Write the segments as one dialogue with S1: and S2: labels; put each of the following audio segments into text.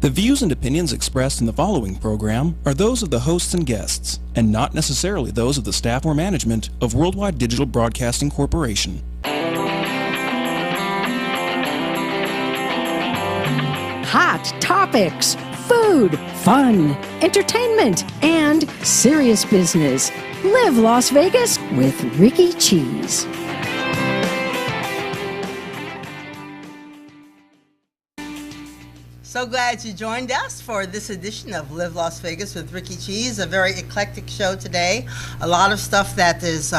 S1: The views and opinions expressed in the following program are those of the hosts and guests, and not necessarily those of the staff or management of Worldwide Digital Broadcasting Corporation.
S2: Hot topics, food, fun, entertainment, and serious business. Live Las Vegas with Rikki Cheese.
S3: So glad you joined us for this edition of Live Las Vegas with Rikki Cheese, a very eclectic show today. A lot of stuff that is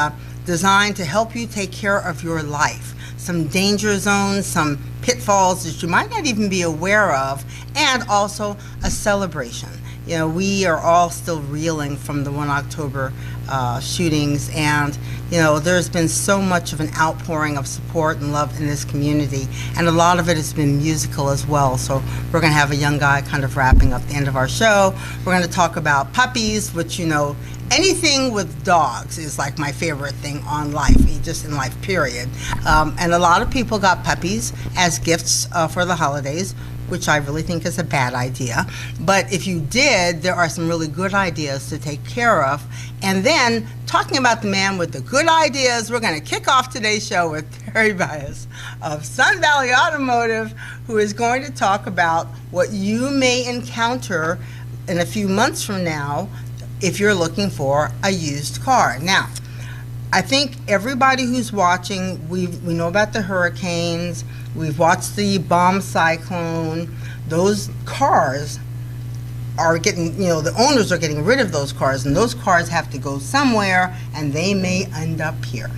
S3: designed to help you take care of your life. Some danger zones, some pitfalls that you might not even be aware of, and also a celebration. You know, we are all still reeling from the 1 October shootings, and you know, there's been so much of an outpouring of support and love in this community, and a lot of it has been musical as well. So we're going to have a young guy kind of wrapping up the end of our show. We're going to talk about puppies, which, you know, anything with dogs is like my favorite thing on life, just in life, period. And a lot of people got puppies as gifts for the holidays, which I really think is a bad idea. But if you did, there are some really good ideas to take care of. And then, talking about the man with the good ideas, we're going to kick off today's show with Terry Bias of Sun Valley Automotive, who is going to talk about what you may encounter in a few months from now if you're looking for a used car. Now, I think everybody who's watching, we know about the hurricanes, we've watched the bomb cyclone. Those cars are getting, you know, the owners are getting rid of those cars, and those cars have to go somewhere, and they may end up here.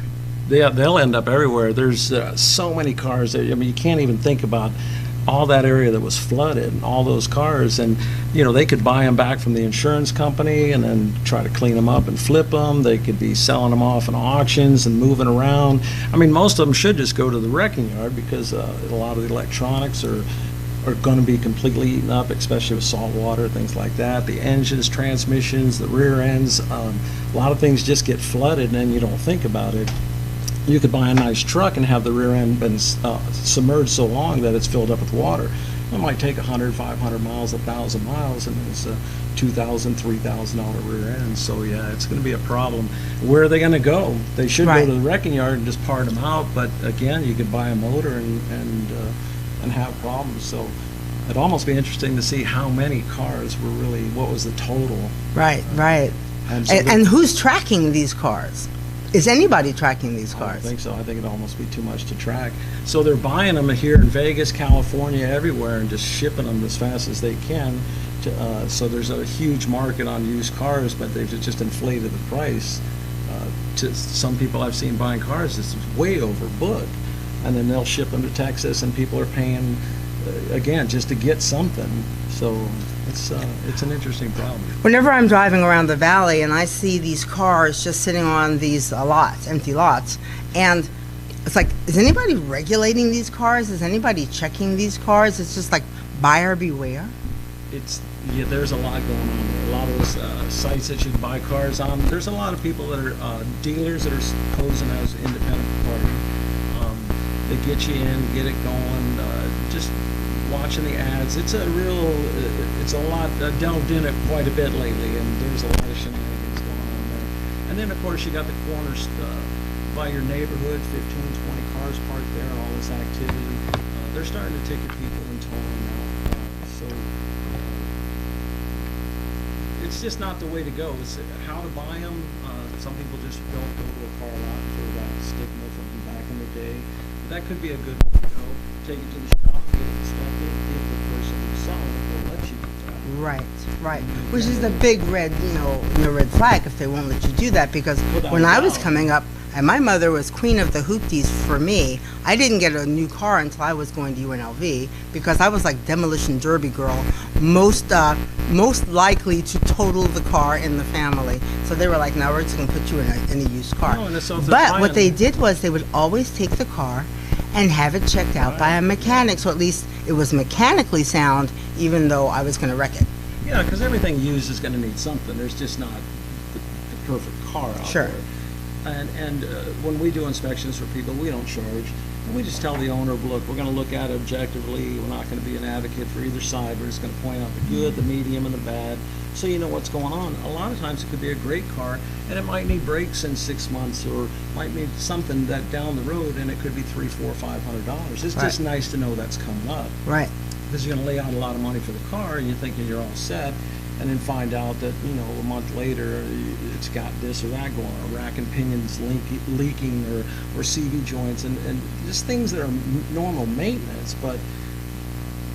S4: Yeah, they'll end up everywhere. There's so many cars that, I mean, you can't even think about all that area that was flooded and all those cars, and you know, they could buy them back from the insurance company and then try to clean them up and flip them. They could be selling them off in auctions and moving around. I mean, most of them should just go to the wrecking yard, because a lot of the electronics are going to be completely eaten up, especially with salt water, things like that. The engines, transmissions, the rear ends, a lot of things just get flooded, and then you don't think about it. You could buy a nice truck and have the rear end been submerged so long that it's filled up with water. It might take 100, 500 miles, 1,000 miles, and it's a $2,000, $3,000 rear end. So yeah, it's going to be a problem. Where are they going to go? They should go to the wrecking yard and just part them out. But again, you could buy a motor and have problems. So it'd almost be interesting to see how many cars were really, what was the total. Right.
S3: And who's tracking these cars? Is anybody tracking these cars?
S4: I don't think so. I think it'd almost be too much to track. So they're buying them here in Vegas, California, everywhere, and just shipping them as fast as they can. So there's a huge market on used cars, but they've just inflated the price. To some people I've seen buying cars, it's way overbooked. And then they'll ship them to Texas, and people are paying, again, just to get something. So it's an interesting problem.
S3: Whenever I'm driving around the valley and I see these cars just sitting on these lots, empty lots, and it's like, is anybody regulating these cars? Is anybody checking these cars? It's just like buyer beware.
S4: Yeah, there's a lot going on there. A lot of those sites that you can buy cars on. There's a lot of people that are dealers that are posing as independent party. They get you in, get it going. Just watching the ads, it's a lot delved in it quite a bit lately, and there's a lot of shenanigans going on there. And then of course you got the corners by your neighborhood, 15, 20 cars parked there, all this activity. They're starting to ticket people and tow them out. So it's just not the way to go. It's how to buy them. Some people just don't go to a car lot for that stigma from back in the day. That could be a good way to go. Take it to the shop, get it inspected, if the person who's selling it will let you do that.
S3: Right. Which is the big red, red flag if they won't let you do that, because when I was coming up, and my mother was queen of the hoopties for me, I didn't get a new car until I was going to UNLV, because I was like demolition derby girl, most likely to total the car in the family. So they were like, no, we're just going to put you in a used car. But what they did was they would always take the car and have it checked out by a mechanic, so at least it was mechanically sound, even though I was going to wreck it.
S4: Yeah, because everything used is going to need something. There's just not the perfect car out there. And when we do inspections for people, we don't charge. And we just tell the owner, look, we're going to look at it objectively. We're not going to be an advocate for either side. We're just going to point out the good, the medium, and the bad, so you know what's going on. A lot of times it could be a great car, and it might need brakes in 6 months, or might need something that down the road, and it could be $300, $400, $500. It's just nice to know that's coming up.
S3: Right.
S4: Because you're going to lay out a lot of money for the car, and you're thinking you're all set, and then find out that, you know, a month later it's got this or that going on, rack and pinions leaking, or CV joints, and just things that are normal maintenance, but,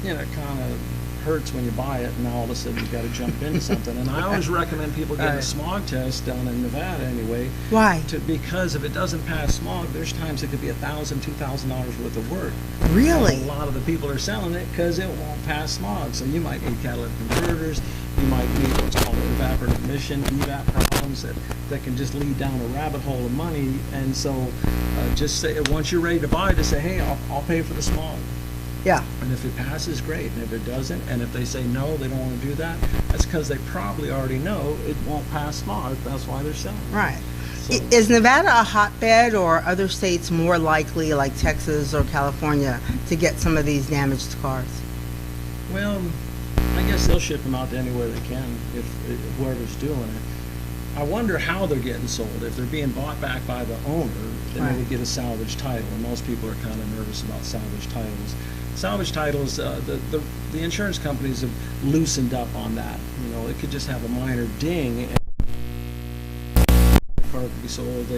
S4: you know, it kind of hurts when you buy it, and now all of a sudden you've got to jump into something. And I always recommend people getting a smog test down in Nevada anyway.
S3: Why?
S4: Because if it doesn't pass smog, there's times it could be $1,000, $2,000 worth of work.
S3: Really?
S4: And a lot of the people are selling it because it won't pass smog. So you might need catalytic converters. You might need what's called evaporative emission, evap problems that can just lead down a rabbit hole of money. And so just say, once you're ready to buy, just say, hey, I'll pay for the smog.
S3: Yeah.
S4: And if it passes, great. And if it doesn't, and if they say no, they don't want to do that, that's because they probably already know it won't pass smog. That's why they're selling.
S3: Right.
S4: So,
S3: is Nevada a hotbed, or other states more likely, like Texas or California, to get some of these damaged cars?
S4: well, I guess they'll ship them out to anywhere they can if whoever's doing it. I wonder how they're getting sold. If they're being bought back by the owner, then they would get a salvage title, and most people are kind of nervous about salvage titles. Salvage titles, the insurance companies have loosened up on that. You know, it could just have a minor ding, and the car could be sold.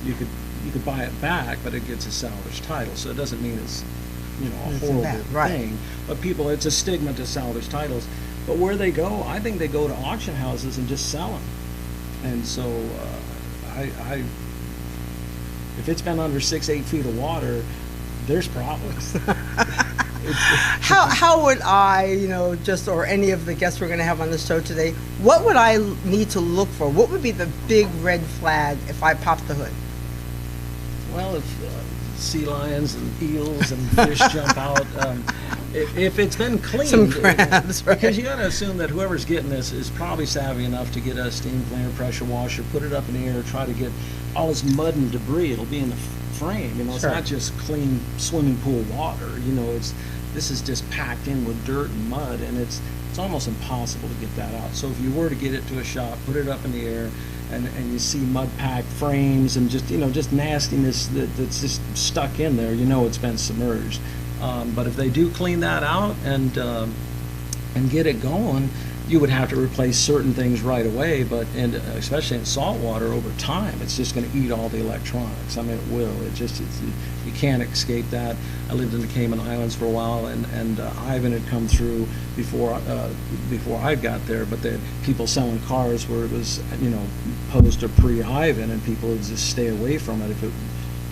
S4: You could buy it back, but it gets a salvage title, so it doesn't mean it's, you know, a horrible thing. But people, it's a stigma to salvage titles. But where they go, I think they go to auction houses and just sell them. And so, if it's been under 6-8 feet of water, there's problems.
S3: How would I, you know, just, or any of the guests we're going to have on the show today, what would I need to look for? What would be the big red flag if I popped the hood?
S4: Well, if sea lions and eels and fish jump out, if it's been cleaned,
S3: some crabs, right?
S4: Because you got to assume that whoever's getting this is probably savvy enough to get a steam cleaner, pressure washer, put it up in the air, try to get all this mud and debris. It'll be in the frame. You know, it's not just clean swimming pool water. You know, this is just packed in with dirt and mud, and it's almost impossible to get that out. So if you were to get it to a shop, put it up in the air, and you see mud packed frames and just, you know, just nastiness that's just stuck in there, you know it's been submerged. But if they do clean that out and get it going, you would have to replace certain things right away, but especially in salt water, over time, it's just going to eat all the electronics. I mean, it will. You can't escape that. I lived in the Cayman Islands for a while, and Ivan had come through before I got there, but they had people selling cars where it was, you know, post or pre-Ivan, and people would just stay away from it.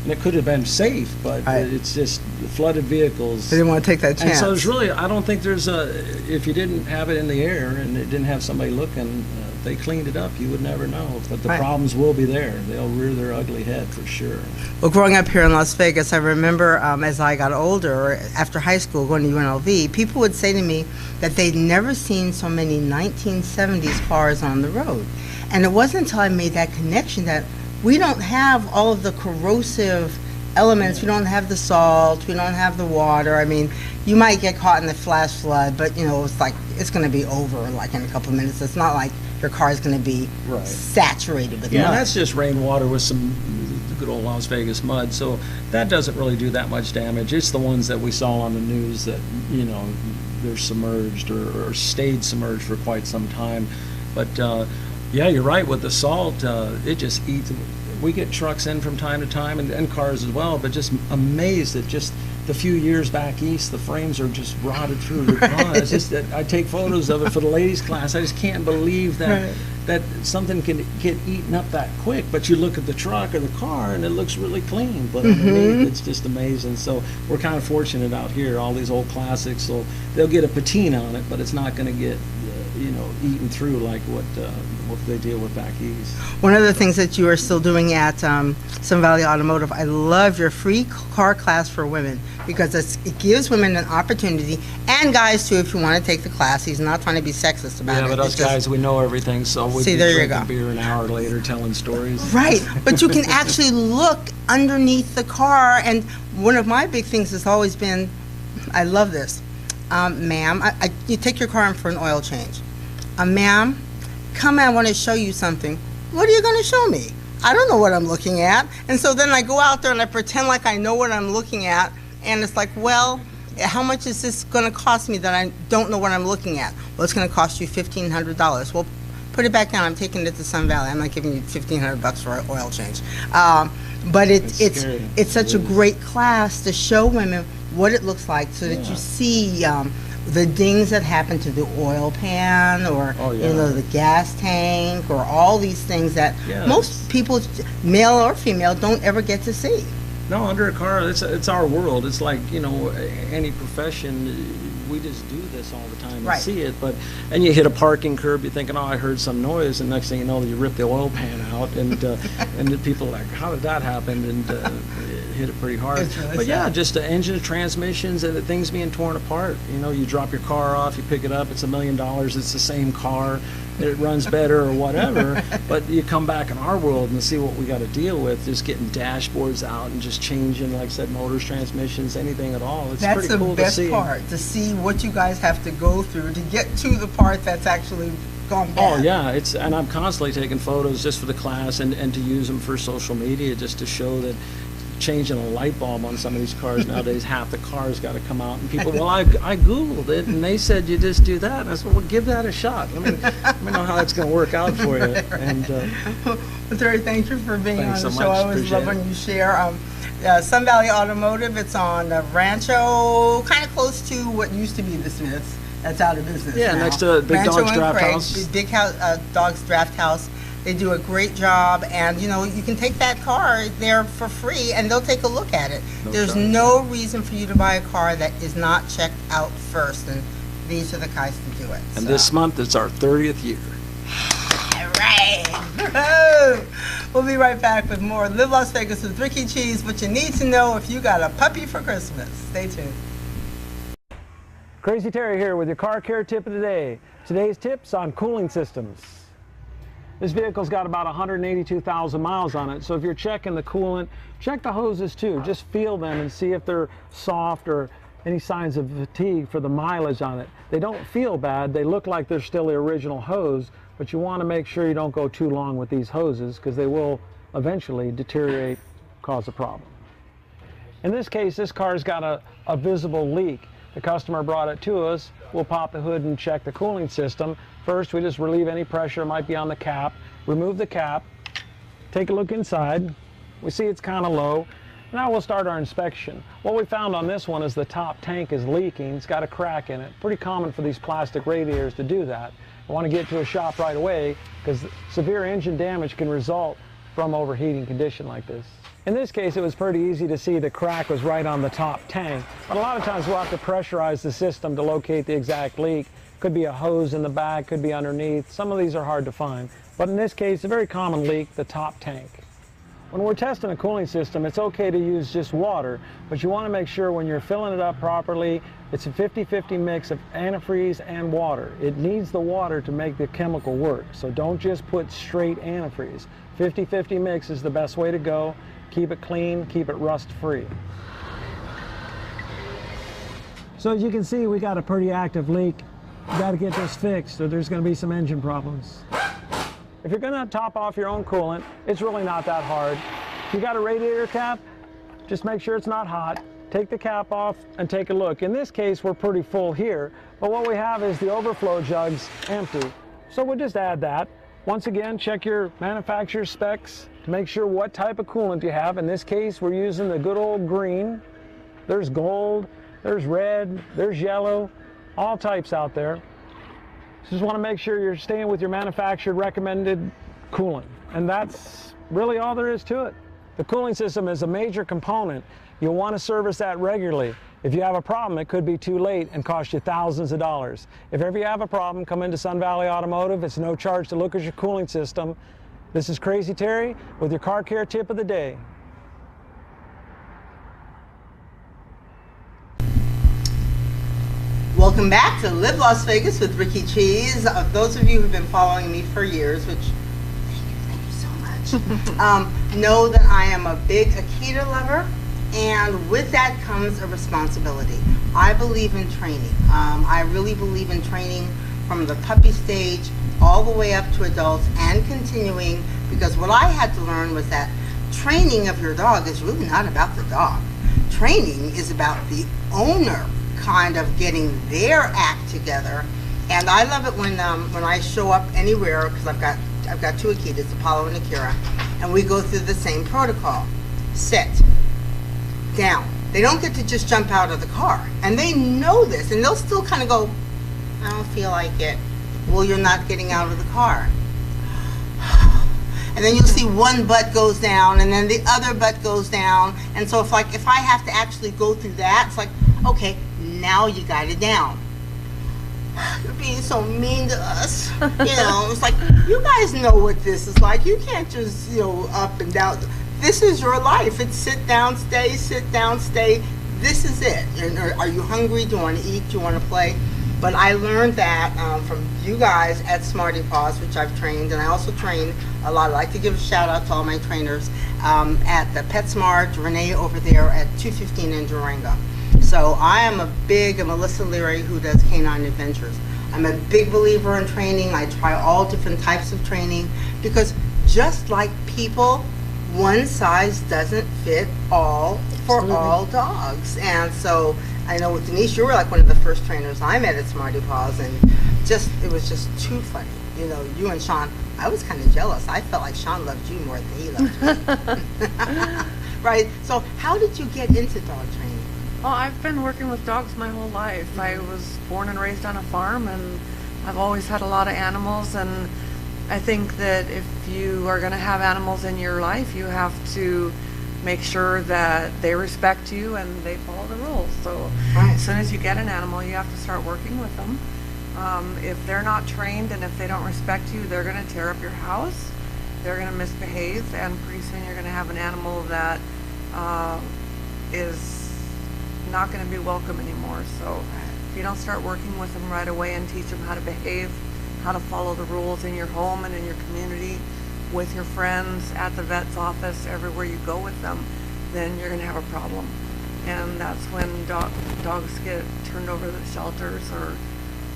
S4: And it could have been safe, but it's just flooded vehicles.
S3: They didn't want to take that chance.
S4: And so there's really, I don't think there's if you didn't have it in the air and it didn't have somebody looking, if they cleaned it up, you would never know. But the problems will be there. They'll rear their ugly head for sure.
S3: Well, growing up here in Las Vegas, I remember as I got older, after high school, going to UNLV, people would say to me that they'd never seen so many 1970s cars on the road. And it wasn't until I made that connection that we don't have all of the corrosive elements. We don't have the salt. We don't have the water. I mean, you might get caught in the flash flood, but, you know, it's like it's going to be over like in a couple of minutes. It's not like your car is going to be saturated with mud.
S4: Yeah, that's just rainwater with some good old Las Vegas mud. So that doesn't really do that much damage. It's the ones that we saw on the news that, you know, they're submerged or stayed submerged for quite some time. But yeah, you're right with the salt. It just eats. We get trucks in from time to time and cars as well, but just amazed at just the few years back east, the frames are just rotted through. They're gone. It's just that I take photos of it for the ladies' class. I just can't believe that that something can get eaten up that quick. But you look at the truck or the car and it looks really clean, but underneath it's just amazing. So we're kind of fortunate out here. All these old classics, so they'll get a patina on it, but it's not going to get you know, eaten through like what they deal with back east.
S3: One of the things that you are still doing at Sun Valley Automotive, I love your free car class for women, because it gives women an opportunity, and guys too, if you want to take the class. He's not trying to be sexist about it.
S4: Yeah, but us guys, we know everything, so we'd be drinking beer an hour later telling stories.
S3: Right, but you can actually look underneath the car. And one of my big things has always been, I love this, ma'am, you take your car in for an oil change. Ma'am, come, I want to show you something. What are you going to show me? I don't know what I'm looking at. And so then I go out there and I pretend like I know what I'm looking at, and it's like, well, how much is this going to cost me that I don't know what I'm looking at? Well, it's going to cost you $1,500. Well, put it back down. I'm taking it to Sun Valley. I'm not giving you $1,500 for an oil change. But it's such a great class to show women what it looks like, so that you see the dings that happen to the oil pan, or you know, the gas tank, or all these things that most people, male or female, don't ever get to see.
S4: No, under a car, it's our world. It's like, you know, any profession, we just do this all the time and see it. And you hit a parking curb, you're thinking, oh, I heard some noise, and next thing you know, you rip the oil pan out, and and the people are like, how did that happen? And it hit it pretty hard.
S3: Really
S4: but yeah, just the engine, transmissions, and the things being torn apart. You know, you drop your car off, you pick it up, it's $1 million, it's the same car, it runs better or whatever, but you come back in our world and see what we got to deal with, just getting dashboards out and just changing, like I said, motors, transmissions, anything at all. It's pretty cool to see.
S3: That's the best part, to see what you guys have to go through to get to the part that's actually gone bad.
S4: Oh yeah, and I'm constantly taking photos just for the class, and to use them for social media, just to show that changing a light bulb on some of these cars nowadays, half the cars got to come out, and people, well, I Googled it, and they said you just do that. And I said, well, give that a shot. Let me know how that's going to work out for you. And
S3: Terry, thank you for being on the show. I always love when you share. Sun Valley Automotive, it's on Rancho, kind of close to what used to be the Smiths. That's out of business now.
S4: Next to Big
S3: Rancho
S4: Dog's Draft House.
S3: Big Dog's Draft House. They do a great job, and you know, you can take that car there for free, and they'll take a look at it. There's no reason for you to buy a car that is not checked out first, and these are the guys to do it.
S4: And this month it's our 30th year.
S3: All right. We'll be right back with more Live Las Vegas with Rikki Cheese, what you need to know if you got a puppy for Christmas. Stay tuned.
S5: Crazy Terry here with your car care tip of the day. Today's tips on cooling systems. This vehicle's got about 182,000 miles on it, so if you're checking the coolant, check the hoses too. Just feel them and see if they're soft or any signs of fatigue for the mileage on it. They don't feel bad, they look like they're still the original hose, but you want to make sure you don't go too long with these hoses, because they will eventually deteriorate, cause a problem. In this case, this car's got a visible leak. The customer brought it to us. We'll pop the hood and check the cooling system. First, we just relieve any pressure that might be on the cap, remove the cap, take a look inside. We see it's kind of low. Now we'll start our inspection. What we found on this one is the top tank is leaking. It's got a crack in it. Pretty common for these plastic radiators to do that. I want to get to a shop right away, because severe engine damage can result from overheating condition like this. In this case, it was pretty easy to see the crack was right on the top tank, but a lot of times we'll have to pressurize the system to locate the exact leak. Could be a hose in the back, could be underneath. Some of these are hard to find, but in this case, a very common leak, the top tank. When we're testing a cooling system, it's okay to use just water, but you want to make sure when you're filling it up properly, it's a 50-50 mix of antifreeze and water. It needs the water to make the chemical work, so don't just put straight antifreeze. 50-50 mix is the best way to go. Keep it clean, keep it rust-free. So as you can see, we got a pretty active leak. You got to get this fixed, or there's going to be some engine problems. If you're going to top off your own coolant, it's really not that hard. If you got a radiator cap, just make sure it's not hot. Take the cap off and take a look. In this case, we're pretty full here, but what we have is the overflow jugs empty. So we'll just add that. Once again, check your manufacturer's specs to make sure what type of coolant you have. In this case, we're using the good old green. There's gold, there's red, there's yellow, all types out there. Just want to make sure you're staying with your manufacturer recommended coolant. And that's really all there is to it. The cooling system is a major component. You'll want to service that regularly. If you have a problem, it could be too late and cost you thousands of dollars. If ever you have a problem, come into Sun Valley Automotive. It's no charge to look at your cooling system. This is Crazy Terry with your car care tip of the day.
S3: Welcome back to Live Las Vegas with Rikki Cheese. Those of you who've been following me for years, which thank you so much. much. Know that I am a big Akita lover, and with that comes a responsibility. I believe in training. I really believe in training from the puppy stage all the way up to adults and continuing, because what I had to learn was that training of your dog is really not about the dog. Training is about the owner kind of getting their act together. And I love it when I show up anywhere, because I've got two Akitas, Apollo and Akira, and we go through the same protocol. Sit down. They don't get to just jump out of the car, and they know this, and they'll still kind of go, I don't feel like it. Well, you're not getting out of the car. And then you'll see one butt goes down, and then the other butt goes down, and so if I have to actually go through that, it's like, okay, now you got it down. You're being so mean to us. It's like, you guys know what this is like. You can't just, up and down. This is your life. It's sit down, stay, sit down, stay. This is it. And are you hungry? Do you want to eat? Do you want to play? But I learned that from you guys at Smarty Paws, which I've trained, and I also train a lot. I like to give a shout out to all my trainers at the PetSmart, Renee over there at 215 in Durango. So I am a Melissa Leary who does Canine Adventures. I'm a big believer in training. I try all different types of training, because just like people, one size doesn't fit all for all dogs. And so I know with Denise, you were like one of the first trainers I met at Smarty Paws, and it was just too funny. You and Sean, I was kind of jealous. I felt like Sean loved you more than he loved me. Right? So how did you get into dog training?
S6: Well, I've been working with dogs my whole life. I was born and raised on a farm, and I've always had a lot of animals, and I think that if you are going to have animals in your life, you have to make sure that they respect you and they follow the rules. So as soon as you get an animal, you have to start working with them. If they're not trained and if they don't respect you, they're going to tear up your house, they're going to misbehave, and pretty soon you're going to have an animal that is not going to be welcome anymore. So if you don't start working with them right away and teach them how to behave, how to follow the rules in your home and in your community, with your friends, at the vet's office, everywhere you go with them, then you're going to have a problem. And that's when dogs get turned over to the shelters or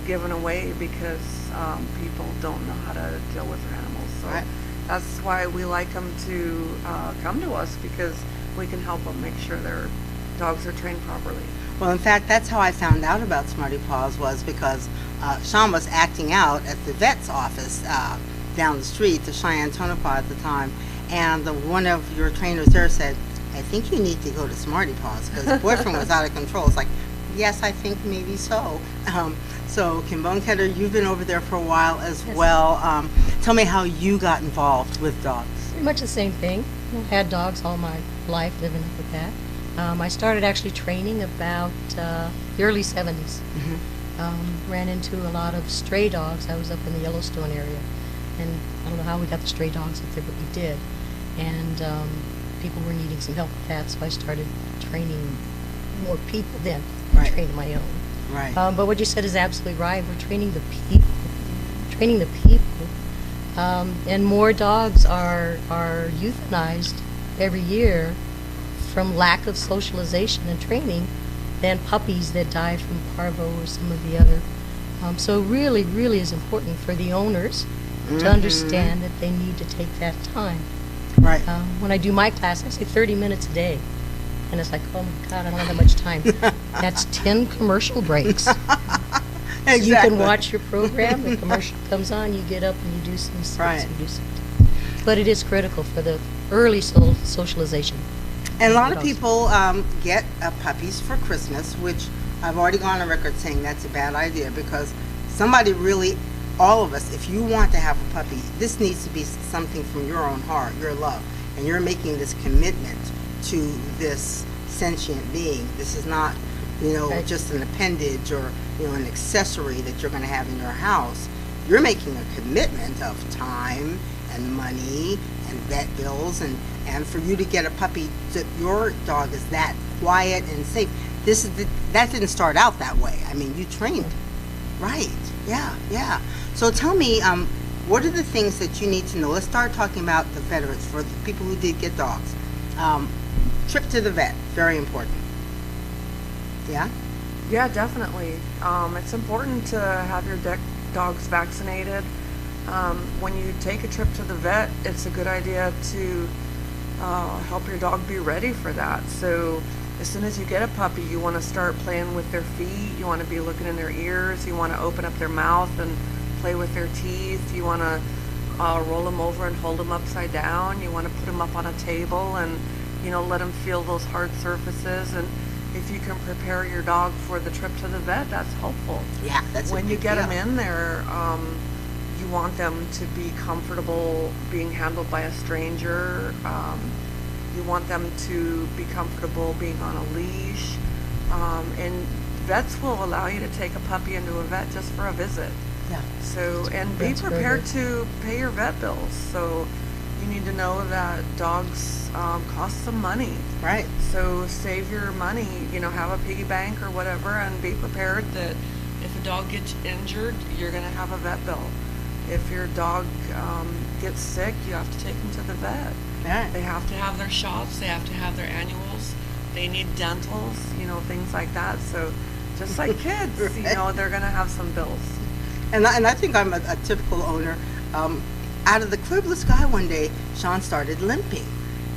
S6: given away because people don't know how to deal with their animals. So that's why we like them to come to us, because we can help them make sure their dogs are trained properly.
S3: Well, in fact, that's how I found out about Smarty Paws, was because Sean was acting out at the vet's office down the street, the Cheyenne Tonopah at the time, and one of your trainers there said, I think you need to go to Smarty Paws, because the boyfriend was out of control. It's like, yes, I think maybe so. So Kim Bonecutter, you've been over there for a while as well. Tell me how you got involved with dogs.
S7: Pretty much the same thing. I've had dogs all my life, living up with that. I started actually training about the early 70s. Ran into a lot of stray dogs. I was up in the Yellowstone area, and I don't know how we got the stray dogs up there, but we did. And people were needing some help with that, so I started training more people then, training my own.
S3: Right.
S7: But what you said is absolutely right. We're training the people. Training the people. And more dogs are euthanized every year from lack of socialization and training than puppies that die from parvo or some of the other. So it really, really is important for the owners to understand that they need to take that time.
S3: Right.
S7: When I do my class, I say 30 minutes a day. And it's like, oh my God, I don't have that much time. That's 10 commercial breaks.
S3: Exactly.
S7: You can watch your program, the commercial comes on, you get up and you do some steps, you do something. But it is critical for the early socialization.
S3: And a lot of people get puppies for Christmas, which I've already gone on record saying that's a bad idea, because somebody really, all of us, if you want to have a puppy, this needs to be something from your own heart, your love, and you're making this commitment to this sentient being. This is not, just an appendage or, an accessory that you're going to have in your house. You're making a commitment of time and money and vet bills, and for you to get a puppy that your dog is that quiet and safe. That didn't start out that way. I mean, you trained. Right. Yeah. So tell me, what are the things that you need to know? Let's start talking about the veterans, for the people who did get dogs. Trip to the vet, very important. Yeah?
S6: Yeah, definitely. It's important to have your dogs vaccinated. When you take a trip to the vet, it's a good idea to help your dog be ready for that. So as soon as you get a puppy, you want to start playing with their feet. You want to be looking in their ears. You want to open up their mouth and play with their teeth. You want to roll them over and hold them upside down. You want to put them up on a table and, you know, let them feel those hard surfaces. And if you can prepare your dog for the trip to the vet, that's helpful.
S3: Yeah, that's
S6: when you get them in there. You want them to be comfortable being handled by a stranger. You want them to be comfortable being on a leash. And vets will allow you to take a puppy into a vet just for a visit.
S3: Yeah.
S6: So, and be prepared to pay your vet bills. So you need to know that dogs cost some money.
S3: Right.
S6: So save your money, you know, have a piggy bank or whatever, and be prepared that if a dog gets injured, you're going to have a vet bill. If your dog gets sick, you have to take them to the vet.
S3: Right.
S6: They have to have their shots. They have to have their annuals. They need dentals, you know, things like that. So just like kids, right. You know, they're going to have some bills.
S3: And I think I'm a typical owner. Out of the clear blue sky one day, Sean started limping.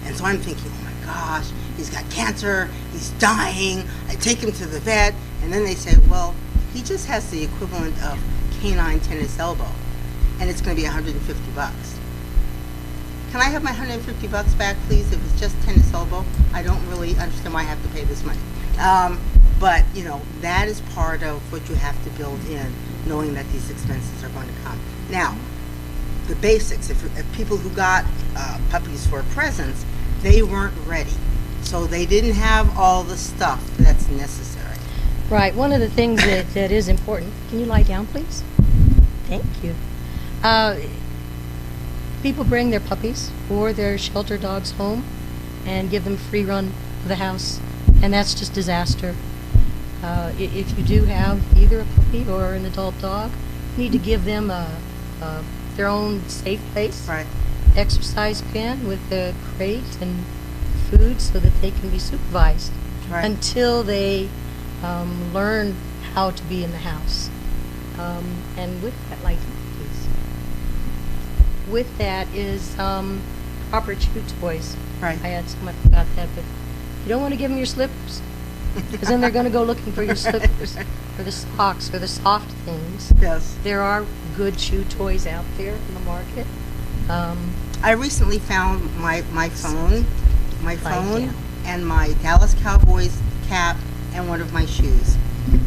S3: And so I'm thinking, oh my gosh, he's got cancer, he's dying. I take him to the vet, and then they say, well, he just has the equivalent of canine tennis elbow, and it's going to be $150. Can I have my $150 back, please, if it's just tennis elbow? I don't really understand why I have to pay this money. But, you know, that is part of what you have to build in, knowing that these expenses are going to come. Now, the basics, if people who got puppies for presents, they weren't ready. So they didn't have all the stuff that's necessary.
S7: Right. One of the things that is important, can you lie down, please? Thank you. People bring their puppies or their shelter dogs home and give them free run of the house, and that's just disaster. If you do have either a puppy or an adult dog, you need to give them their own safe place,
S3: right.
S7: Exercise pen with the crate and food so that they can be supervised, right. Until they learn how to be in the house. And with that, light, please. With that is proper chew toys.
S3: Right.
S7: I had some, I forgot that, but you don't want to give them your slippers, because then they're going to go looking for your slippers, or the socks, or the soft things.
S3: Yes.
S7: There are good chew toys out there in the market.
S3: I recently found my phone and my Dallas Cowboys cap and one of my shoes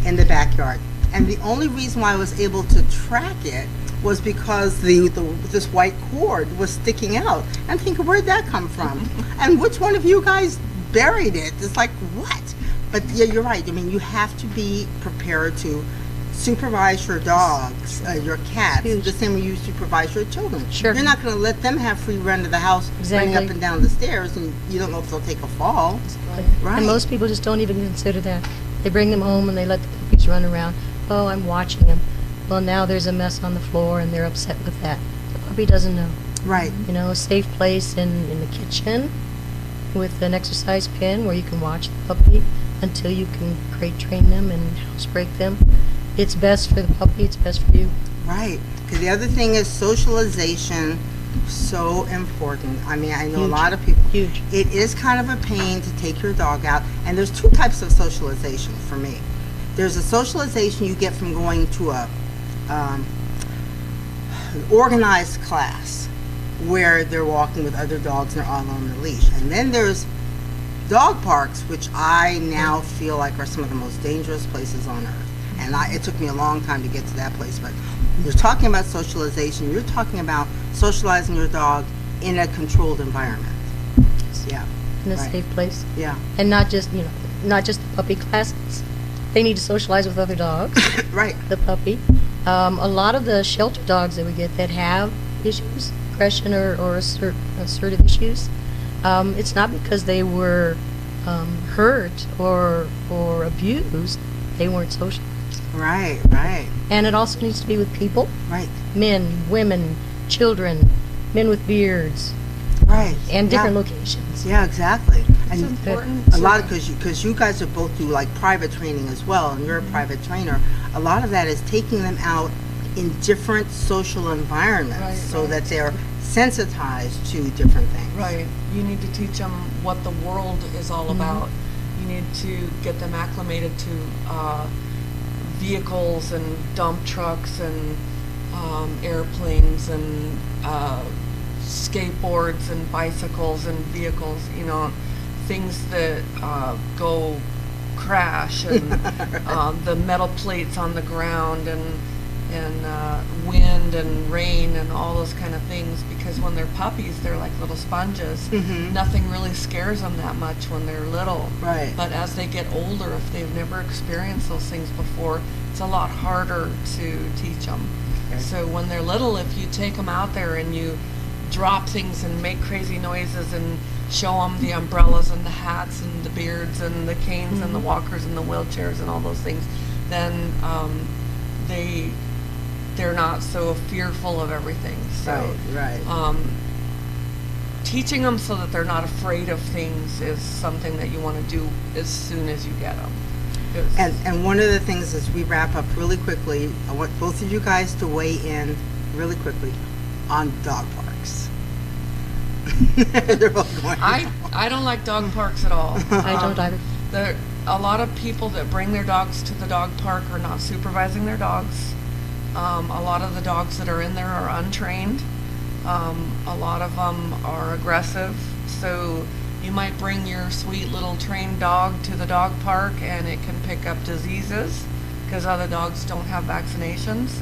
S3: in the backyard. And the only reason why I was able to track it was because this white cord was sticking out. I'm thinking, where'd that come from? And which one of you guys buried it? It's like, what? But yeah, you're right. I mean, you have to be prepared to supervise your dogs, your cats, the same way you supervise your children.
S7: Sure.
S3: You're not going to let them have free run to the house, running up and down the stairs, and you don't know if they'll take a fall. Right.
S7: And most people just don't even consider that. They bring them home and they let the puppies run around. Oh, I'm watching them. Well, now there's a mess on the floor and they're upset with that. The puppy doesn't know.
S3: Right.
S7: You know, a safe place in the kitchen with an exercise pen where you can watch the puppy until you can crate train them and house break them. It's best for the puppy, it's best for you.
S3: Right. Because the other thing is socialization, so important. I mean, I know
S7: Huge.
S3: A lot of people.
S7: Huge.
S3: It is kind of a pain to take your dog out. And there's two types of socialization for me. There's a socialization you get from going to a organized class where they're walking with other dogs and they're all on the leash. And then there's dog parks, which I now feel like are some of the most dangerous places on earth. And it took me a long time to get to that place. But when you're talking about socialization, you're talking about socializing your dog in a controlled environment. Yeah.
S7: In a safe place.
S3: Yeah.
S7: And not just the puppy classes. They need to socialize with other dogs.
S3: Right.
S7: The puppy. A lot of the shelter dogs that we get that have issues, aggression or assertive issues, it's not because they were hurt or abused. They weren't social.
S3: Right, right.
S7: And it also needs to be with people.
S3: Right.
S7: Men, women, children, men with beards,
S3: Right.
S7: and different
S3: Yeah.
S7: locations.
S3: Yeah, exactly.
S6: It's
S3: And
S6: important
S3: a
S6: to-
S3: lot of, because you guys are both do like private training as well, and you're a private trainer. A lot of that is taking them out in different social environments,
S6: Right,
S3: so
S6: right.
S3: that they're sensitized to different things.
S6: Right. You need to teach them what the world is all about. You need to get them acclimated to vehicles and dump trucks and airplanes and skateboards and bicycles and vehicles, you know, things that go crash, and the metal plates on the ground, and wind and rain and all those kind of things, because when they're puppies, they're like little sponges. Nothing really scares them that much when they're little.
S3: Right.
S6: But as they get older, if they've never experienced those things before, it's a lot harder to teach them. So when they're little, if you take them out there and you drop things and make crazy noises and show them the umbrellas and the hats and the beards and the canes and the walkers and the wheelchairs and all those things, then they're not so fearful of everything. So
S3: Right.
S6: teaching them so that they're not afraid of things is something that you want to do as soon as you get them.
S3: And one of the things as we wrap up really quickly, I want both of you guys to weigh in really quickly on dog parks. They're both going.
S6: I don't like dog parks at all.
S7: I don't either.
S6: There, a lot of people that bring their dogs to the dog park are not supervising their dogs. A lot of the dogs that are in there are untrained. A lot of them are aggressive. So you might bring your sweet little trained dog to the dog park and it can pick up diseases because other dogs don't have vaccinations.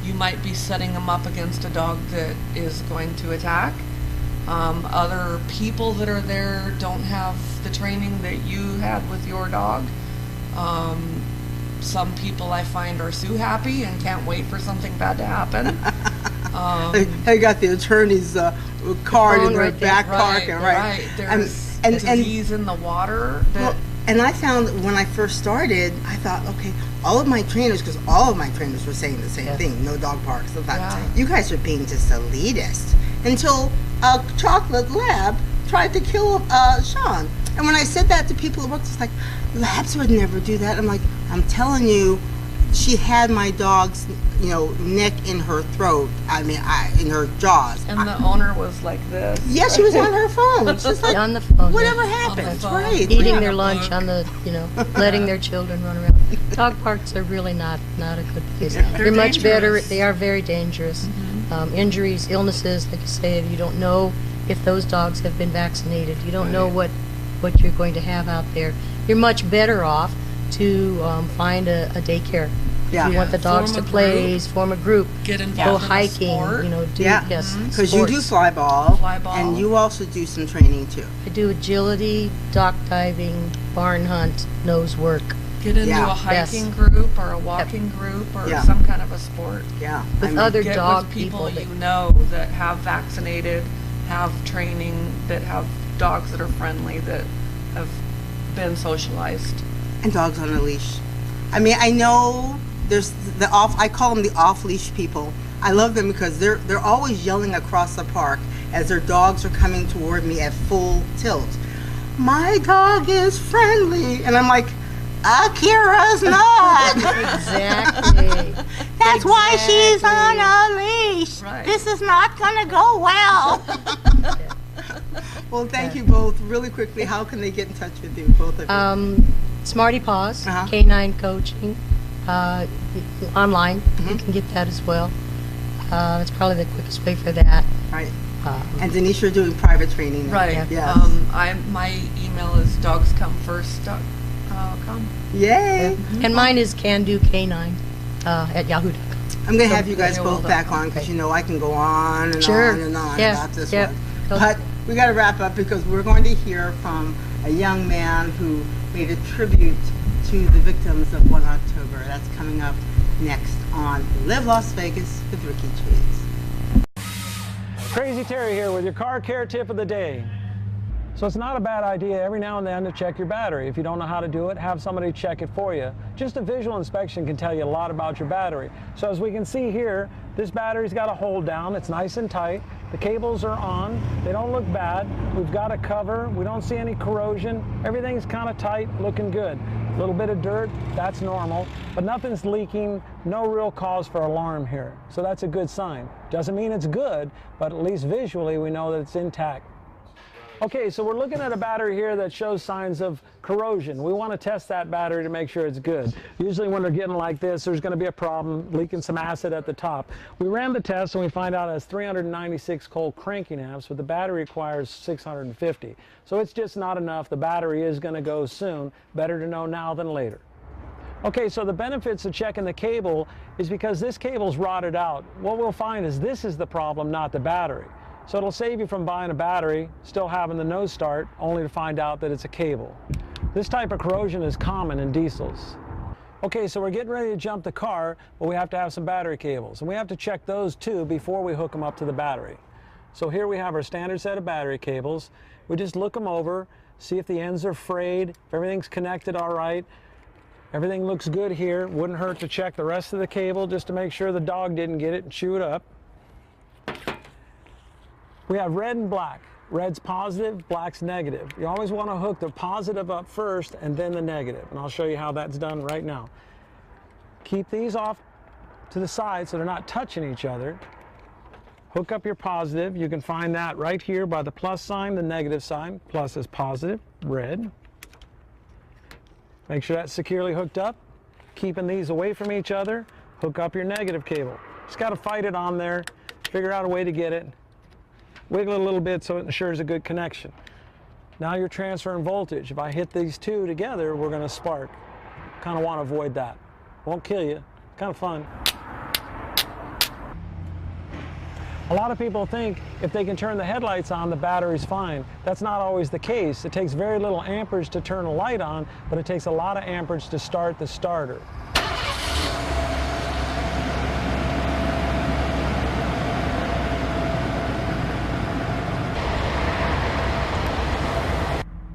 S6: You might be setting them up against a dog that is going to attack. Other people that are there don't have the training that you had with your dog. Some people I find are so happy and can't wait for something bad to happen.
S3: They got the attorney's card in their
S7: right there.
S3: back pocket, right?
S6: There's
S3: And
S6: disease in the water.
S3: well, and I found that when I first started, I thought, okay, all of my trainers, because all of my trainers were saying the same thing, no dog parks. I thought,
S6: Yeah.
S3: you guys are being just elitist. Until a chocolate lab tried to kill Sean. And when I said that to people at work, it's like, labs would never do that. I'm like, I'm telling you, she had my dog's, neck in her throat. I mean, in her jaws.
S6: And the owner was like this.
S3: Yeah, she was on her phone. She's like,
S7: On the phone.
S3: whatever
S7: yeah.
S3: happens,
S6: phone.
S3: right?
S7: Eating
S3: yeah.
S7: their lunch on the, letting their children run around. Dog parks are really not a good place. They're much better.
S6: dangerous.
S7: They are very dangerous. Injuries, illnesses, like you say, you don't know if those dogs have been vaccinated. You don't know what you're going to have out there. You're much better off to find a daycare.
S3: Yeah.
S7: If you want the dogs
S6: Form
S7: to
S6: a
S7: play,
S6: group.
S7: form a group,
S6: Get
S7: go
S6: involved in a
S7: hiking,
S6: sport.
S7: do
S3: Yeah.
S7: yes,
S3: Because you do
S7: sports.
S3: fly ball,
S6: Fly ball.
S3: and you also do some training too.
S7: I do agility, dock diving, barn hunt, nose work.
S6: Get into
S3: Yeah.
S6: a hiking group or a walking group or
S3: Yeah.
S6: some kind of a sport.
S3: Yeah.
S7: With other
S6: Get
S7: dog
S6: with people
S7: that-
S6: you know that have vaccinated, have training, that have dogs that are friendly, that have been socialized.
S3: And dogs on a leash. I mean, I know there's I call them the off-leash people. I love them because they're always yelling across the park as their dogs are coming toward me at full tilt. My dog is friendly. And I'm like, Akira's not.
S7: Exactly.
S3: That's why she's on a leash.
S6: Right.
S3: This is not going to go well. Well, thank you both. Really quickly, how can they get in touch with you, both of you?
S7: Smarty Paws,
S3: Uh-huh.
S7: Canine Coaching, online. You can get that as well. That's probably the quickest way for that.
S3: Right. And Denise, you're doing private training now.
S6: Right.
S3: Yes.
S6: My email is dogscomefirst.com.
S3: Yay.
S7: And mine is candocanine at yahoo.com.
S3: I'm going to have you guys both
S6: AOL.com.
S3: back on because, I can go on and
S7: Sure.
S3: on and on
S7: Yeah.
S3: about this
S7: Yeah.
S3: one.
S7: Go.
S3: But we got to wrap up because we're going to hear from a young man who made a tribute to the victims of 1 October. That's coming up next on Live Las Vegas with Rikki Cheese.
S5: Crazy Terry here with your car care tip of the day. So it's not a bad idea every now and then to check your battery. If you don't know how to do it, have somebody check it for you. Just a visual inspection can tell you a lot about your battery. So as we can see here, This battery's got a hold down. It's nice and tight. The cables are on. They don't look bad. We've got a cover. We don't see any corrosion. Everything's kind of tight, looking good. A little bit of dirt, that's normal, but nothing's leaking. No real cause for alarm here. So that's a good sign. Doesn't mean it's good, but at least visually we know that it's intact. Okay, so we're looking at a battery here that shows signs of corrosion. We want to test that battery to make sure it's good. Usually when they're getting like this, there's going to be a problem, leaking some acid at the top. We ran the test and we find out it has 396 cold cranking amps, but the battery requires 650. So it's just not enough. The battery is going to go soon. Better to know now than later. Okay, so the benefits of checking the cable is because this cable's rotted out. What we'll find is this is the problem, not the battery. So it'll save you from buying a battery, still having the no start, only to find out that it's a cable. This type of corrosion is common in diesels. Okay, so we're getting ready to jump the car, but we have to have some battery cables. And we have to check those too before we hook them up to the battery. So here we have our standard set of battery cables. We just look them over, see if the ends are frayed, if everything's connected all right. Everything looks good here. Wouldn't hurt to check the rest of the cable just to make sure the dog didn't get it and chew it up. We have red and black. Red's positive, black's negative. You always want to hook the positive up first and then the negative. And I'll show you how that's done right now. Keep these off to the side so they're not touching each other. Hook up your positive. You can find that right here by the plus sign, the negative sign. Plus is positive, red. Make sure that's securely hooked up. Keeping these away from each other. Hook up your negative cable. Just got to fight it on there. Figure out a way to get it. Wiggle it a little bit so it ensures a good connection. Now you're transferring voltage. If I hit these two together, we're going to spark. Kind of want to avoid that. Won't kill you. Kind of fun. A lot of people think if they can turn the headlights on, the battery's fine. That's not always the case. It takes very little amperage to turn a light on, but it takes a lot of amperage to start the starter.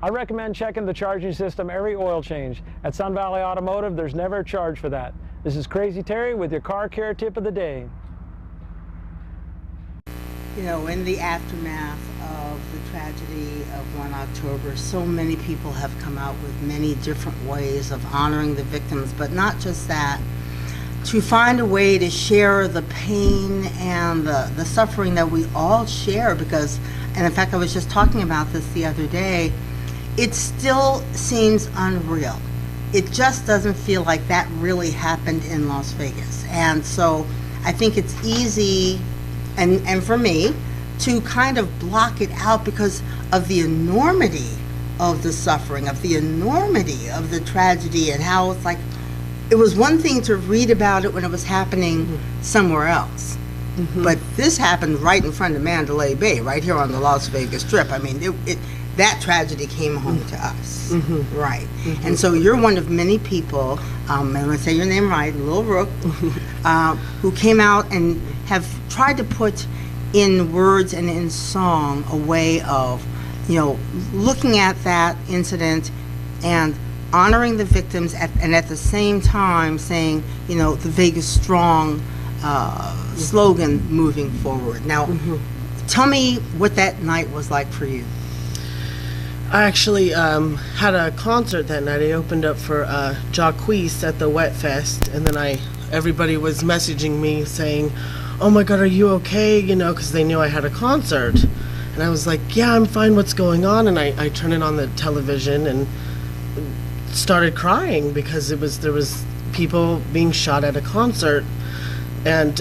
S5: I recommend checking the charging system every oil change. At Sun Valley Automotive, there's never a charge for that. This is Crazy Terry with your car care tip of the day.
S3: You know, in the aftermath of the tragedy of 1 October, so many people have come out with many different ways of honoring the victims, but not just that, to find a way to share the pain and the suffering that we all share because, and in fact, I was just talking about this the other day, it still seems unreal. It just doesn't feel like that really happened in Las Vegas. And so I think it's easy, and for me, to kind of block it out because of the enormity of the suffering, of the enormity of the tragedy, and how it's like, it was one thing to read about it when it was happening somewhere else. But this happened right in front of Mandalay Bay, right here on the Las Vegas Strip. I mean, that tragedy came home to us, right? And so you're one of many people, and I'm going to say your name right, Lil Rheuk, who came out and have tried to put in words and in song a way of, you know, looking at that incident and honoring the victims and at the same time saying, you know, the Vegas Strong slogan moving forward. Now, tell me what that night was like for you.
S8: I actually had a concert that night. I opened up for Jacquees at the Wet Fest, and then everybody was messaging me saying, "Oh my God, are you okay?" You know, because they knew I had a concert, and I was like, "Yeah, I'm fine. What's going on?" And I turned it on the television and started crying because there was people being shot at a concert, and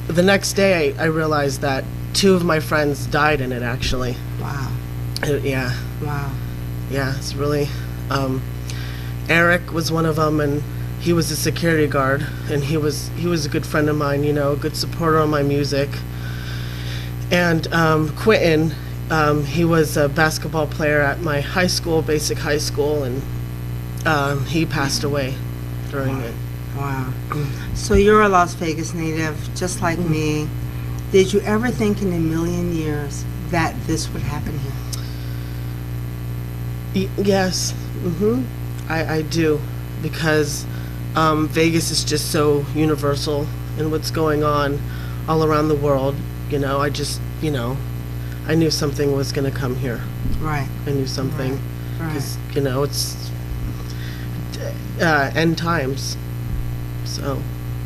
S8: the next day I realized that 2 of my friends died in it. Actually.
S3: Wow.
S8: Yeah.
S3: Wow.
S8: Yeah, it's really, Eric was one of them, and he was a security guard, and he was a good friend of mine, you know, a good supporter of my music. And Quentin, he was a basketball player at my high school, basic high school, and he passed away during it.
S3: Wow. So you're a Las Vegas native, just like me. Did you ever think in a million years that this would happen here?
S8: Yes, I do, because Vegas is just so universal, and what's going on all around the world, you know, I just, you know, I knew something was going to come here.
S3: Right.
S8: I knew something.
S3: Right.
S8: Because, you know, it's end times. So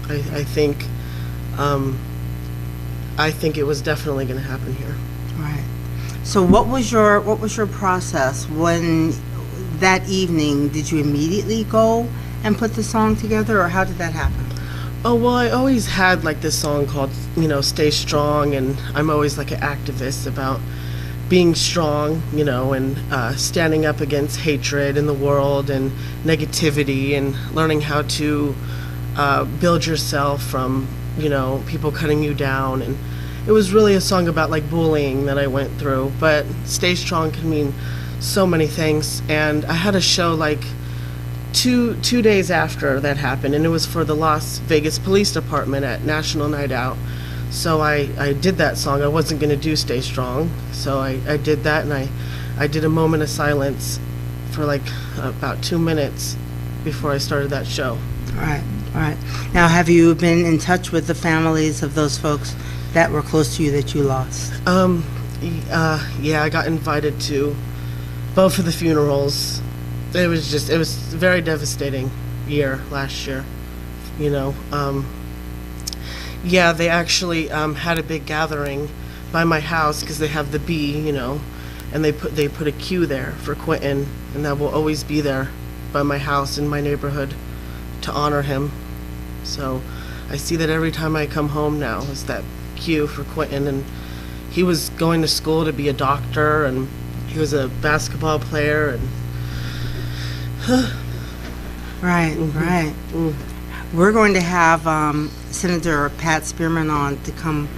S8: I think it was definitely going to happen here.
S3: Right. So what was your process when that evening? Did you immediately go and put the song together, or how did that happen?
S8: Oh, well, I always had like this song called, you know, Stay Strong, and I'm always like an activist about being strong, you know, and standing up against hatred in the world and negativity, and learning how to build yourself from, you know, people cutting you down. And it was really a song about like bullying that I went through, but Stay Strong can mean so many things. And I had a show like two days after that happened, and it was for the Las Vegas Police Department at National Night Out. So I did that song. I wasn't going to do Stay Strong, so I did that, and I did a moment of silence for like about 2 minutes before I started that show.
S3: Right, right. Now, have you been in touch with the families of those folks that were close to you that you lost?
S8: Yeah, I got invited to both of the funerals. It was a very devastating year last year, you know. Yeah, they actually had a big gathering by my house because they have the B, you know, and they put a queue there for Quentin, and that will always be there by my house in my neighborhood to honor him. So I see that every time I come home now is that queue for Quentin, and he was going to school to be a doctor, and he was a basketball player, and
S3: Right, right. We're going to have Senator Pat Spearman on to come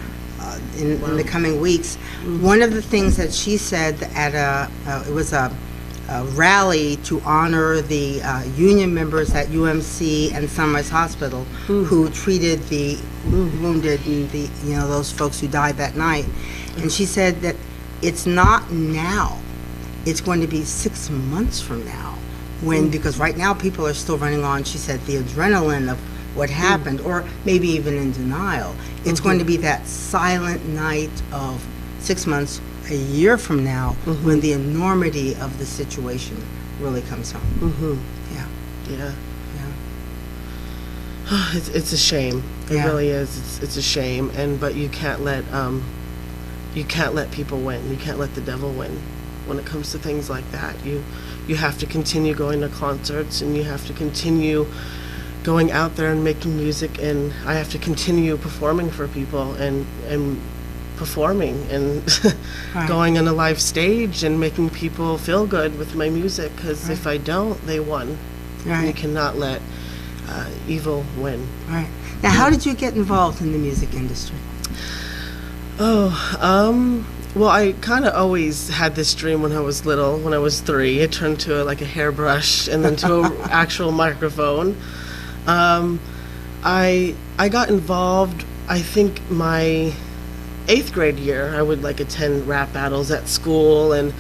S3: in the coming weeks. One of the things that she said at it was a rally to honor the union members at UMC and Sunrise Hospital who treated the wounded and the, you know, those folks who died that night. And she said that it's not now. It's going to be 6 months from now. Because right now people are still running on, she said, the adrenaline of what happened, or maybe even in denial. It's going to be that silent night of 6 months, a year from now, when the enormity of the situation really comes home. Yeah.
S8: yeah.
S3: Yeah.
S8: It's a shame. It really is. It's a shame. But you can't let people win. You can't let the devil win when it comes to things like that. You have to continue going to concerts, and you have to continue going out there and making music, and I have to continue performing for people and performing and going on a live stage and making people feel good with my music, because if I don't, they won. And you cannot let evil win.
S3: Right. Now, how did you get involved in the music industry?
S8: Well, I kind of always had this dream when I was little. When I was 3, it turned to like a hairbrush and then to an actual microphone. I got involved, I think my 8th grade year. I would like attend rap battles at school, and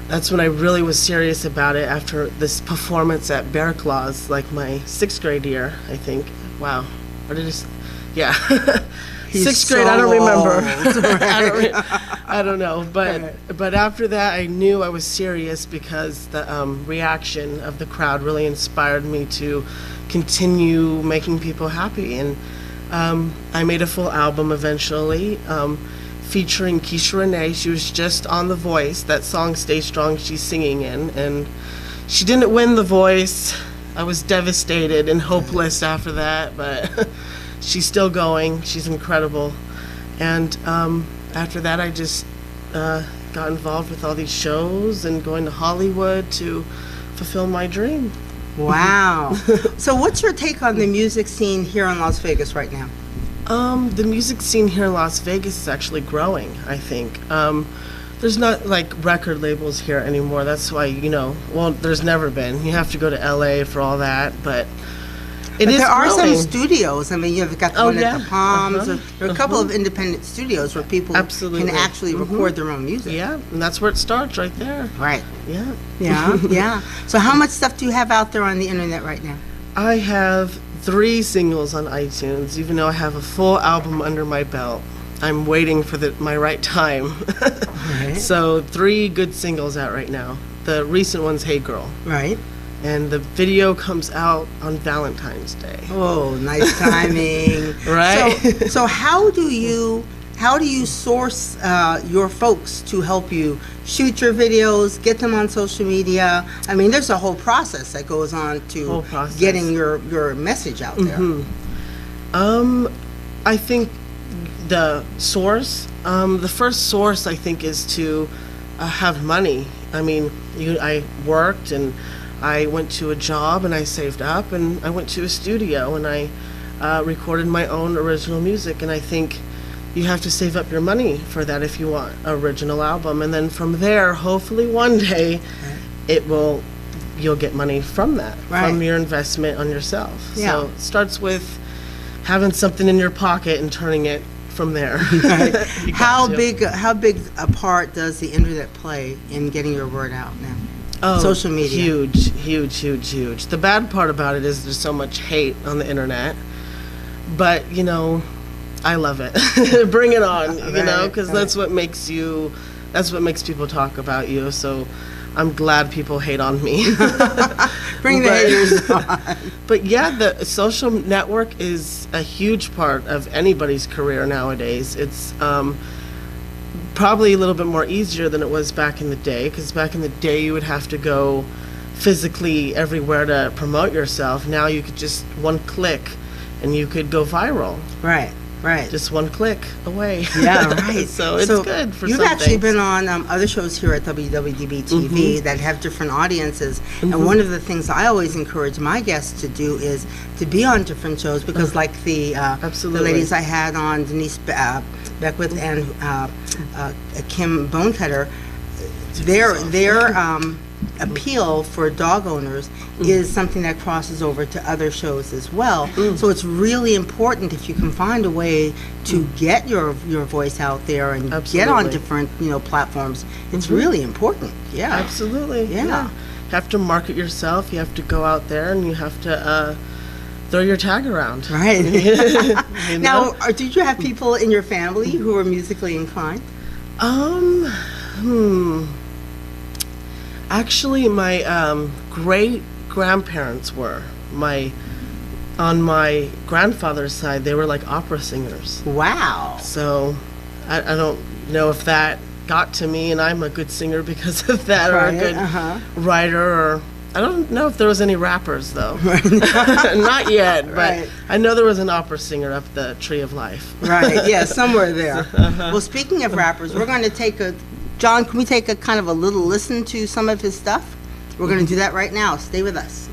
S8: that's when I really was serious about it after this performance at Bear Claws, like my 6th grade year, I think. Wow. Or did it? Yeah. 6th grade, I don't remember. I don't know. But after that, I knew I was serious, because the reaction of the crowd really inspired me to continue making people happy. And I made a full album eventually, featuring Keisha Renee. She was just on The Voice, that song Stay Strong she's singing in. And she didn't win The Voice. I was devastated and hopeless after that, but she's still going. She's incredible. And after that, I just got involved with all these shows and going to Hollywood to fulfill my dream.
S3: Wow. So what's your take on the music scene here in Las Vegas right now?
S8: The music scene here in Las Vegas is actually growing, I think. There's not like record labels here anymore. That's why, you know, well, there's never been. You have to go to LA for all that, but there are
S3: some studios. I mean, you've got the one at the Palms. There are a couple of independent studios where people can actually record their own music.
S8: Yeah, and that's where it starts, right there.
S3: Right.
S8: Yeah.
S3: Yeah, yeah. So how much stuff do you have out there on the internet right now?
S8: I have 3 singles on iTunes, even though I have a full album under my belt. I'm waiting for my right time.
S3: Right.
S8: So 3 good singles out right now. The recent one's Hey Girl.
S3: Right.
S8: And the video comes out on Valentine's Day.
S3: Oh, nice timing.
S8: Right?
S3: So how do you source your folks to help you shoot your videos, get them on social media? I mean, there's a whole process that goes on to getting your message out there.
S8: I think the source, the first source, I think, is to have money. I mean, I worked and I went to a job and I saved up and I went to a studio and I recorded my own original music, and I think you have to save up your money for that if you want an original album, and then from there, hopefully one day, you'll get money from that, from your investment on yourself.
S3: Yeah.
S8: So it starts with having something in your pocket and turning it from there.
S3: Right. How big a part does the internet play in getting your word out now?
S8: Oh,
S3: social media.
S8: Huge. The bad part about it is there's so much hate on the internet, but I love it. Bring it on, because that's what makes people talk about you. So I'm glad people hate on me.
S3: Bring the haters on.
S8: But yeah, the social network is a huge part of anybody's career nowadays. It's probably a little bit more easier than it was back in the day, because back in the day you would have to go physically everywhere to promote yourself. Now you could just one click and you could go viral.
S3: Right.
S8: Just one click away.
S3: Yeah, right.
S8: So it's good for
S3: you've
S8: some
S3: actually
S8: things.
S3: been on other shows here at WWDB TV that have different audiences. And one of the things I always encourage my guests to do is to be on different shows, because like the ladies I had on, Denise Beckwith and Kim Bonecutter, their appeal for dog owners is something that crosses over to other shows as well. So it's really important, if you can find a way to get your voice out there and get on different platforms. It's really important. Yeah,
S8: absolutely.
S3: Yeah.
S8: You have to market yourself. You have to go out there and you have to throw your tag around.
S3: Right. Now, did you have people in your family who were musically inclined?
S8: Actually, my great-grandparents were. On my grandfather's side, they were like opera singers.
S3: Wow.
S8: So I don't know if that got to me and I'm a good singer because of that, or a good writer, or I don't know if there was any rappers though. Not yet, but I know there was an opera singer up the Tree of Life.
S3: Right, yeah, somewhere there. Well, speaking of rappers, we're going to take John, can we take a kind of a little listen to some of his stuff? We're going to do that right now. Stay with us.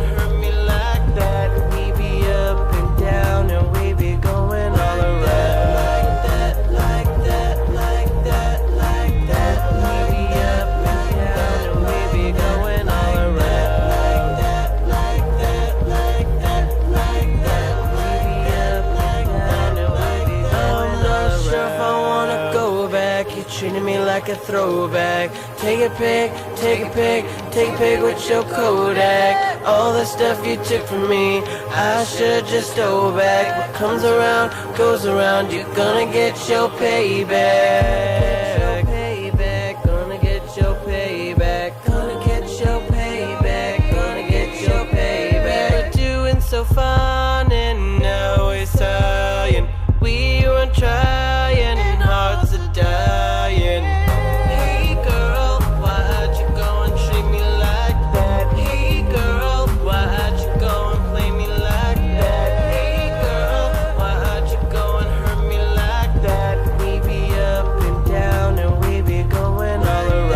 S9: Hurt like a throwback. Take a pic, take a pic, take a pic with your Kodak. All the stuff you took from me, I should just go back. What comes around, goes around, you're gonna get your payback. Gonna get your payback. Gonna get your payback. Gonna get your payback. We're doing so fine and now we're sighing. We were trying and hearts are dying. Hey girl, why'd you go and treat me like that? Hey girl, why'd you go and play me like that? Hey girl, why'd you go and hurt me like that? We be up and down and we be going all around.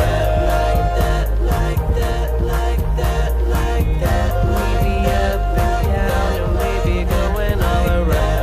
S9: Like that, like that, like that, like that. We be up and down and we be going all around.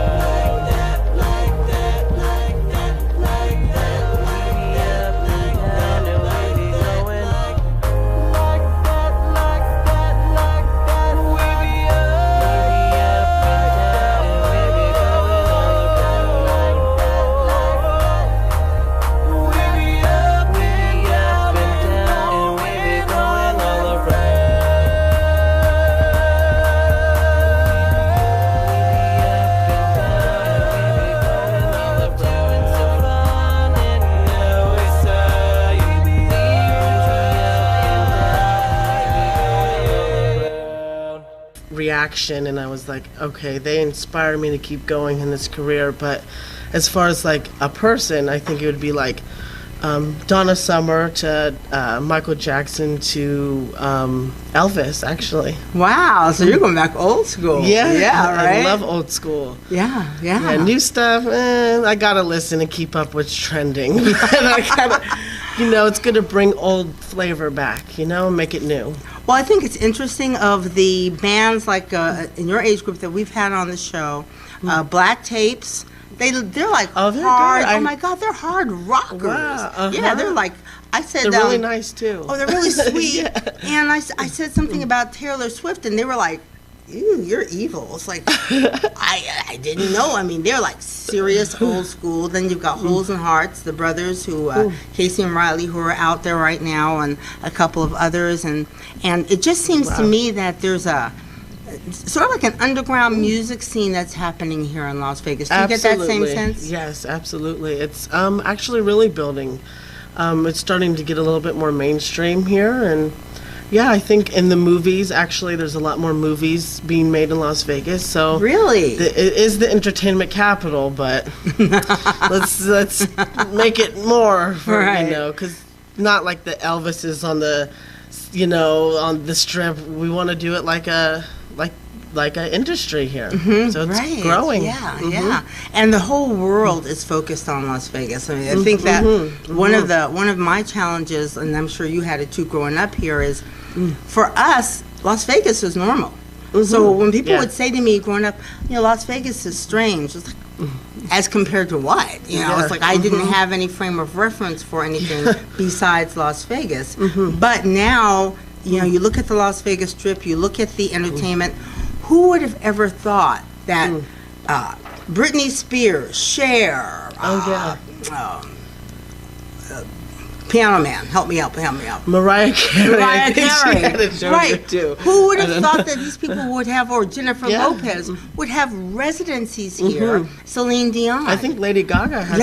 S8: Reaction, and I was like, okay, they inspire me to keep going in this career. But as far as like a person, I think it would be like Donna Summer to Michael Jackson to Elvis, actually.
S3: Wow, so you're going back old school.
S8: Yeah,
S3: right?
S8: I love old school.
S3: Yeah.
S8: New stuff, I gotta listen and keep up what's trending. And I gotta, it's gonna bring old flavor back, make it new.
S3: Well, I think it's interesting of the bands like in your age group that we've had on the show, Black Tapes. They're like hard. Oh my God, they're hard rockers.
S8: Wow,
S3: Yeah, they're like. I said
S8: they're really nice too.
S3: Oh, they're really sweet.
S8: Yeah.
S3: And I said something about Taylor Swift, and they were like, "Ew, you're evil." It's like I didn't know. I mean, they're like serious old school. Then you've got Holes and Hearts, the brothers who Casey and Riley, who are out there right now, and a couple of others, and it just seems to me that there's a sort of like an underground music scene that's happening here in Las Vegas. Do you get that same sense?
S8: Yes, absolutely. It's actually really building. It's starting to get a little bit more mainstream here, and yeah, I think in the movies, actually, there's a lot more movies being made in Las Vegas. So
S3: really,
S8: it is the entertainment capital, but let's make it more for because not like the Elvises on the on the Strip. We want to do it like a industry here. So it's growing.
S3: Yeah. And the whole world is focused on Las Vegas. I mean, I think that one of my challenges, and I'm sure you had it too growing up here, is for us, Las Vegas is normal. So when people would say to me growing up, Las Vegas is strange, it's like, as compared to what? It's like I didn't have any frame of reference for anything besides Las Vegas. But now, you look at the Las Vegas Strip, you look at the entertainment. Who would have ever thought that Britney Spears, Cher, Piano Man, help me out.
S8: Mariah Carey.
S3: Right. Who would have thought that these people would have, or Jennifer Lopez, would have residencies here? Celine Dion.
S8: I think Lady Gaga has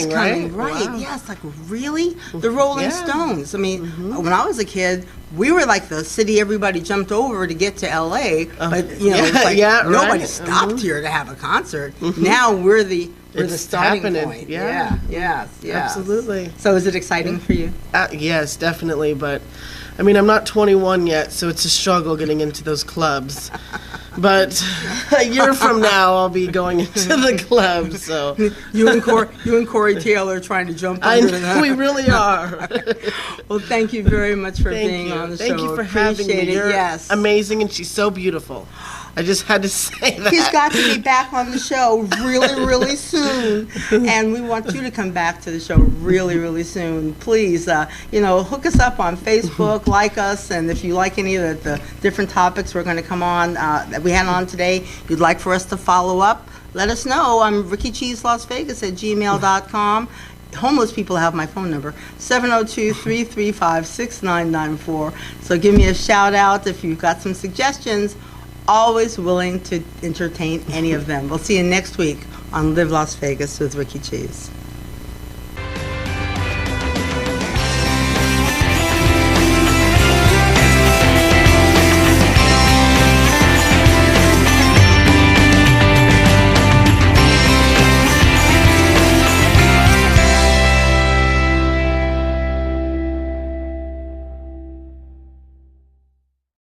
S8: coming,
S3: right?
S8: Wow.
S3: Yes, like really? The Rolling Stones. I mean, when I was a kid, we were like the city everybody jumped over to get to L.A., but nobody stopped here to have a concert. Now we're the starting point. Yes.
S8: Absolutely.
S3: So is it exciting for you?
S8: Yes, definitely. But I mean, I'm not 21 yet, so it's a struggle getting into those clubs. But a year from now, I'll be going into the club. So
S3: you and Corey Taylor trying to jump under that.
S8: We really are.
S3: Well, thank you very much for being on the show.
S8: Thank you for having me. You're amazing, and she's so beautiful. I just had to say that.
S3: He's got to be back on the show really, really soon. And we want you to come back to the show really, really soon. Please, hook us up on Facebook, like us, and if you like any of the different topics we're going to come on, that we had on today, you'd like for us to follow up, let us know. I'm Rikki Cheese Las Vegas at gmail.com. homeless people have my phone number, 702-335-6994. So give me a shout out if you've got some suggestions. Always willing to entertain any of them. We'll see you next week on Live Las Vegas with Rikki Cheese.